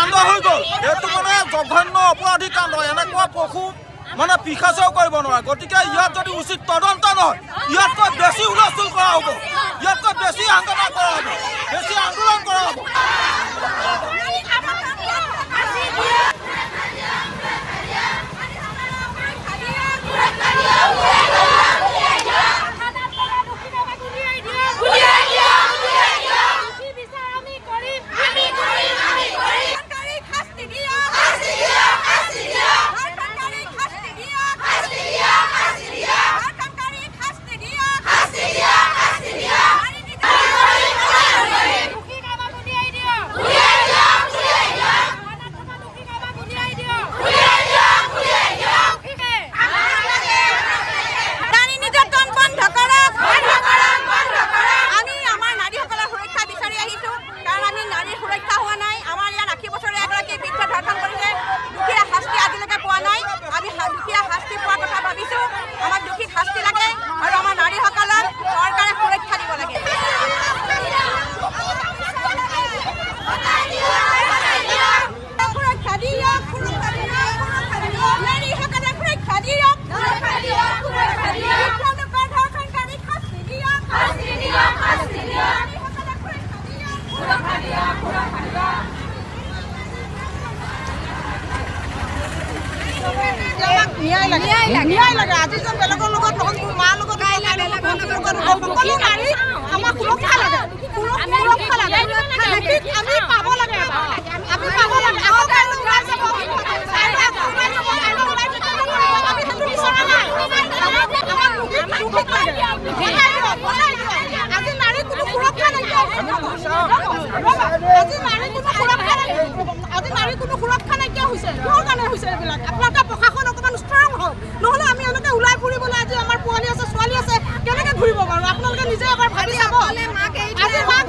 কাণ্ড হৈ গ'ল এইটো মানে জঘন্য অপৰাধী কাণ্ড এনেকুৱা পশু মানে পিশাচেও কৰিব নোৱাৰে গতিকে ইয়াত যদি উচিত তদন্ত নহয় ইয়াতকৈ বেছি হুলস্থুল কৰা হ'ব ইয়াতকৈ বেছি হাংগামা কৰা হ'ব বেছি আন্দোলন কৰা হ'ব ন্যায় লাগে আজি যে বেলেগৰ লগত নহয় মোৰ মাৰ লগত সকলো নাৰী আমাক সুৰক্ষা লাগে আমি পাব লাগে আমি পাব লাগে আজি নাৰী কোনো সুৰক্ষা নাইকিয়া হৈছে কিহৰ কাৰণে হৈছে এইবিলাক আপোনালোকে প্ৰশাসন অকণমান ষ্ট্ৰং হওক নহ'লে আমি এনেকৈ ওলাই ফুৰিবলৈ আজি আমাৰ পোৱালি আছে ছোৱালী আছে কেনেকৈ ঘূৰিব বাৰু আপোনালোকে নিজে এবাৰ ভাবি চাব আজি মাক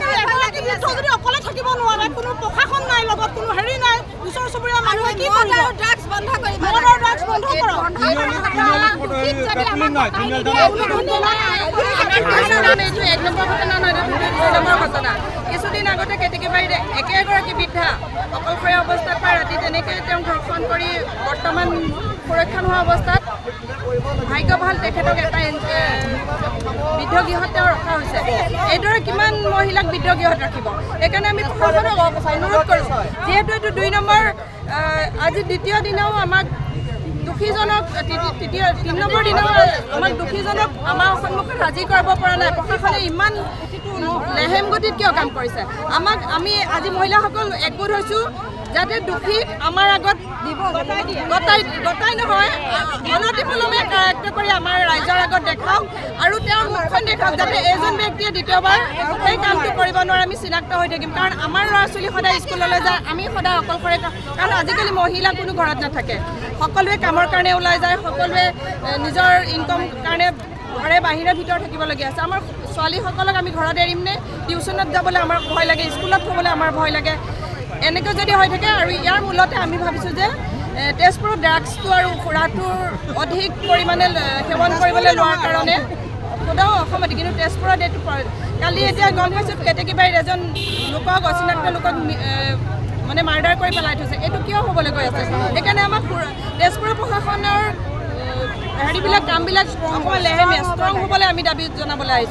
যদি অকলে থাকিব নোৱাৰে কোনো প্ৰশাসন নাই লগত কোনো হেৰি নাই ওচৰ চুবুৰীয়া মানুহে কি কৰিব ড্ৰাগছ বন্ধ কৰিব ড্ৰাগছ বন্ধ কৰক কিছুদিন আগতে কেতেকীবাৰীত একেগৰাকী বৃদ্ধা অকলশৰীয়া অৱস্থাত পাই ৰাতি তেনেকৈ তেওঁক ধৰ্ষণ কৰি বৰ্তমান সুৰক্ষা নোহোৱা অৱস্থাত ভাগ্য ভাল তেখেতক এটা বৃদ্ধগৃহত তেওঁ ৰখা হৈছে এইদৰে কিমান মহিলাক বৃদ্ধগৃহত ৰাখিব সেইকাৰণে আমি প্ৰশাসনক অনুৰোধ কৰিছোঁ যিহেতু এইটো 2 নম্বৰ আজি দ্বিতীয় দিনাও আমাক দুখীজনক 3 নম্বৰ দিনাও আমাক দুখীজনক আমাৰ সন্মুখত হাজিৰ কৰিব পৰা নাই প্ৰশাসনে ইমান লেহেম গতিত কিয় কাম কৰিছে আমি আজি মহিলাসকল একগোট হৈছোঁ যাতে দুখীক আমাৰ আগত গতাই নহয় অনতিপলমে কাৰেক্ট কৰি আমাৰ ৰাইজৰ আগত দেখাওক আৰু তেওঁৰ মুখখন দেখাওক যাতে এজন ব্যক্তিয়ে দ্বিতীয়বাৰ সেই কামটো কৰিব নোৱাৰে আমি চিনাক্ত হৈ থাকিম কাৰণ আমাৰ ল'ৰা ছোৱালী সদায় স্কুললৈ যায় আমি সদায় অকলশৰে কাৰণ আজিকালি মহিলা কোনো ঘৰত নাথাকে সকলোৱে কামৰ কাৰণে ওলাই যায় সকলোৱে নিজৰ ইনকম কাৰণে ঘৰে বাহিৰে ভিতৰত থাকিবলগীয়া আছে আমাৰ ছোৱালীসকলক আমি ঘৰত এৰিমনে টিউশ্যনত যাবলৈ আমাৰ ভয় লাগে স্কুলত থ'বলৈ আমাৰ ভয় লাগে এনেকৈ যদি হৈ থাকে আৰু ইয়াৰ মূলতে আমি ভাবিছোঁ যে তেজপুৰত ড্ৰাগছটো আৰু সুৰাটোৰ অধিক পৰিমাণে সেৱন কৰিবলৈ লোৱাৰ কাৰণে সদায় অসমতে কিন্তু তেজপুৰত এইটো কালি এতিয়া গম পাইছোঁ কেতেকীবাৰীত এজন লোকক অচিনাক্ত লোকক মানে মাৰ্ডাৰ কৰি পেলাই থৈছে এইটো কিয় হ'বলৈ গৈ আছে সেইকাৰণে আমাক তেজপুৰৰ প্ৰশাসনৰ হেৰিবিলাক কামবিলাক অকণমান লেহেমীয়া ষ্ট্ৰং হ'বলৈ আমি দাবী জনাবলৈ আহিছোঁ